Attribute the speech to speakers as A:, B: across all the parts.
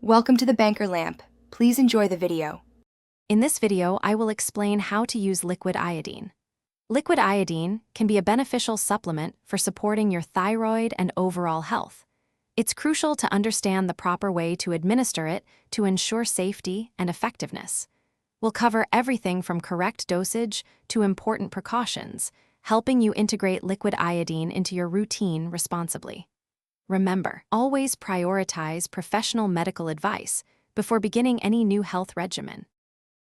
A: Welcome to the Banker Lamp. Please enjoy the video.
B: In this video, I will explain how to use liquid iodine. Liquid iodine can be a beneficial supplement for supporting your thyroid and overall health. It's crucial to understand the proper way to administer it to ensure safety and effectiveness. We'll cover everything from correct dosage to important precautions, helping you integrate liquid iodine into your routine responsibly. Remember, always prioritize professional medical advice before beginning any new health regimen.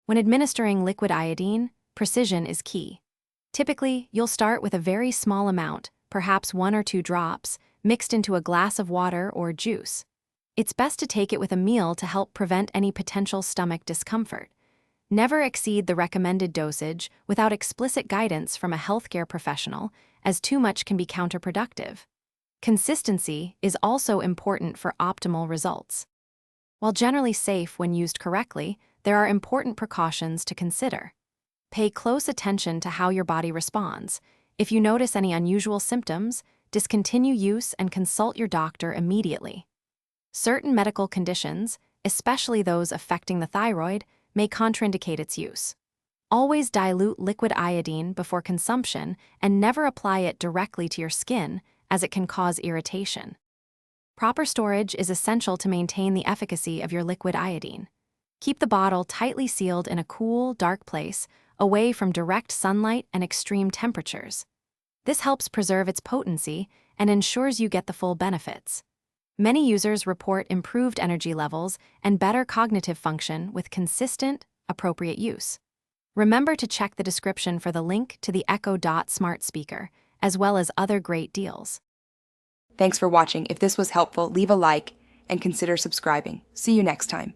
B: When administering liquid iodine, precision is key. Typically, you'll start with a very small amount, perhaps 1 or 2 drops, mixed into a glass of water or juice. It's best to take it with a meal to help prevent any potential stomach discomfort. Never exceed the recommended dosage without explicit guidance from a healthcare professional, as too much can be counterproductive. Consistency is also important for optimal results. While generally safe when used correctly, there are important precautions to consider. Pay close attention to how your body responds. If you notice any unusual symptoms, discontinue use and consult your doctor immediately. Certain medical conditions, especially those affecting the thyroid, may contraindicate its use. Always dilute liquid iodine before consumption and never apply it directly to your skin, as it can cause irritation. Proper storage is essential to maintain the efficacy of your liquid iodine. Keep the bottle tightly sealed in a cool, dark place, away from direct sunlight and extreme temperatures. This helps preserve its potency and ensures you get the full benefits. Many users report improved energy levels and better cognitive function with consistent, appropriate use. Remember to check the description for the link to the Echo Dot smart speaker, as well as other great deals.
A: Thanks for watching. If this was helpful, leave a like and consider subscribing. See you next time.